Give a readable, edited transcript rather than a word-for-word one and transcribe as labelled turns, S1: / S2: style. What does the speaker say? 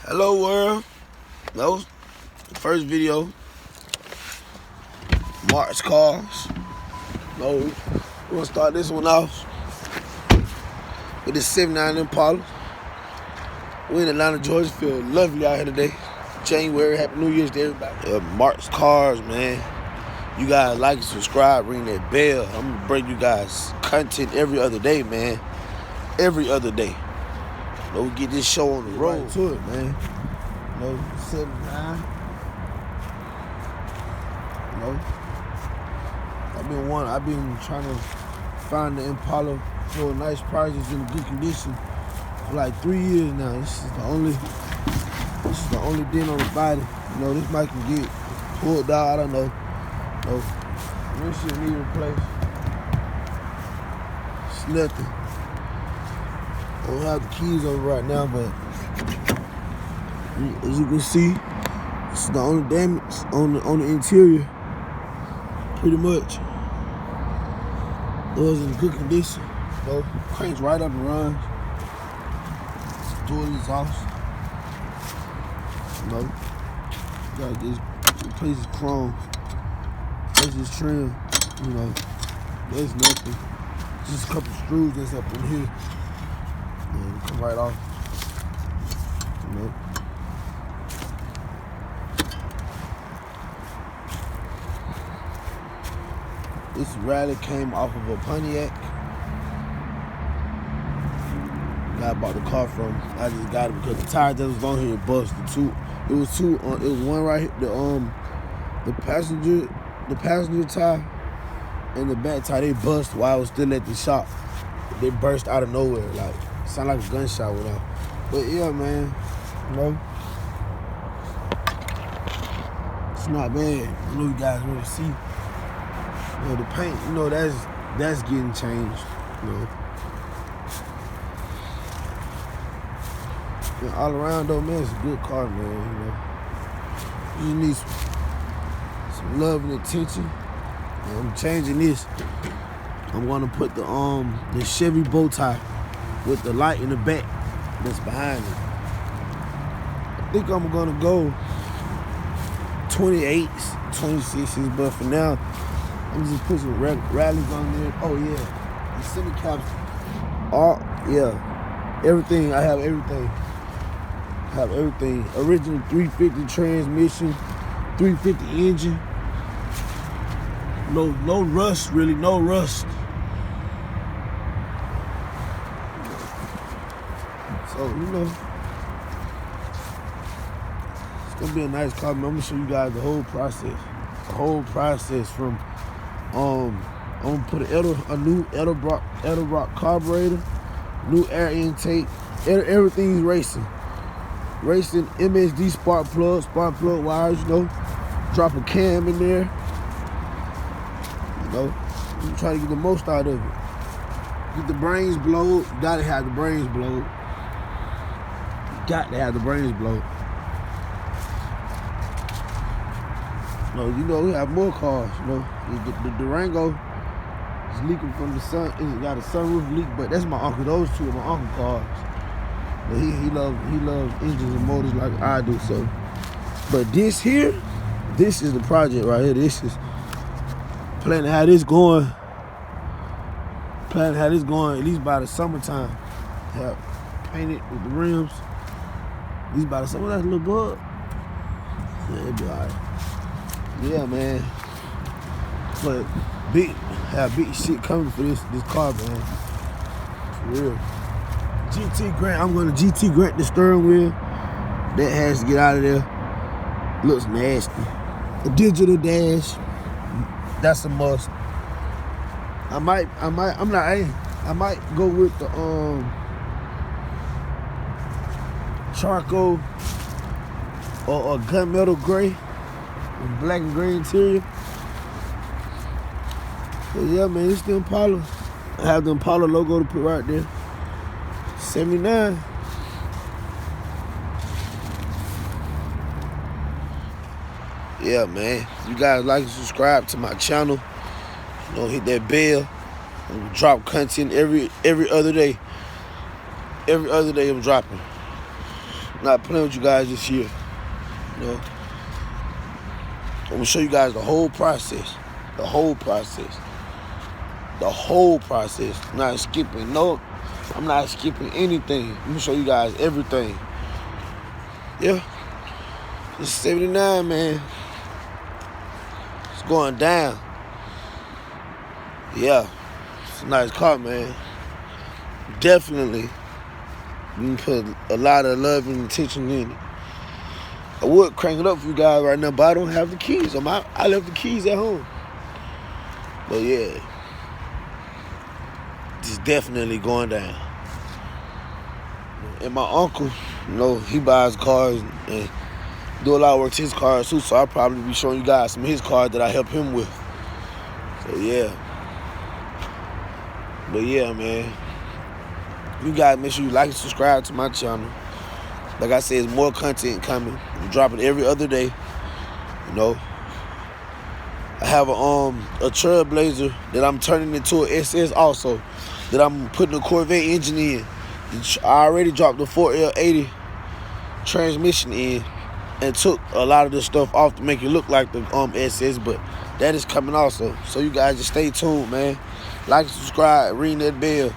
S1: Hello world. That was the first video. Maddmarkscars. No, we're gonna start this one off with this 79 Impala. We're in Atlanta, Georgia. Feel lovely out here today. January, happy New Year's to everybody. Maddmarkscars, man. You guys like and subscribe, ring that bell. I'm gonna bring you guys content every other day, man. Every other day. We get this show on the road. Right to it, man. 79. I've been trying to find the Impala for nice prices in good condition for like 3 years now. This is the only dent on the body. This might can get pulled out. I don't know. Windshield need replaced. It's nothing. I don't have the keys on right now, but as you can see, this is the only damage on the interior. Pretty much. It was in good condition. Cranks right up and runs. Door exhaust. Gotta just replace this chrome. Replace this trim. There's nothing. Just a couple screws that's up in here. And come right off. This rally came off of a Pontiac. I bought the car from. I just got it because the tire that was on here busted. It was one right here. The passenger tire and the back tire, they bust while I was still at the shop. They burst out of nowhere, like sound like a gunshot went off. But yeah, man, it's not bad. I know you guys want to see. The paint, that's getting changed. And all around though, man, it's a good car, man. You need some love and attention. I'm changing this. I'm gonna put the Chevy bow tie with the light in the back that's behind it. I think I'm gonna go 28s, 26s, but for now, I'm just put some rallies on there. Oh yeah, the center caps. Oh yeah, everything. I have everything. Original 350 transmission, 350 engine. No rust, really, no rust. So, it's gonna be a nice car. I'm gonna show you guys the whole process. The whole process from, I'm gonna put a new Edelbrock carburetor, new air intake, everything's racing. Racing MSD spark plug wires, drop a cam in there. I'm trying to get the most out of it. Get the brains blowed. Gotta have the brains blowed. Got to have the brains blowed. We have more cars. The Durango is leaking from the sun. It's got a sunroof leak, but that's my uncle. Those two are my uncle cars. But he loves engines and motors like I do. So, but this is the project right here. This is planning to have this going. At least by the summertime. Have painted with the rims. At least by the summer, that's a little bug. Yeah, it'll be alright. Yeah, man. But big shit coming for this car, man. For real. GT Grant. I'm gonna GT Grant the steering wheel. That has to get out of there. Looks nasty. A digital dash. That's a must. I might go with the charcoal or a gunmetal gray with black and gray interior. But yeah, man, it's the Impala. I have the Impala logo to put right there. 79. Yeah, man. You guys like and subscribe to my channel. Hit that bell. I'm drop content every other day. Every other day I'm dropping. Not playing with you guys this year. You know, I'm gonna show you guys the whole process. The whole process. The whole process. I'm not skipping. No, I'm not skipping anything. I'm gonna show you guys everything. Yeah. It's 79, man. It's going down. Yeah. It's a nice car, man. Definitely. You can put a lot of love and attention in it. I would crank it up for you guys right now, but I don't have the keys. I left the keys at home. But yeah, it's definitely going down. And my uncle, you know, he buys cars and do a lot of work to his cars too, so I'll probably be showing you guys some of his cars that I help him with. So yeah. But yeah, man. You guys make sure you like and subscribe to my channel. Like I said, there's more content coming. I'm dropping every other day. You know. I have a Trailblazer that I'm turning into an SS also. That I'm putting a Corvette engine in. I already dropped the 4L80 transmission in and took a lot of the stuff off to make it look like the SS, but that is coming also. So you guys just stay tuned, man. Like, subscribe, ring that bell.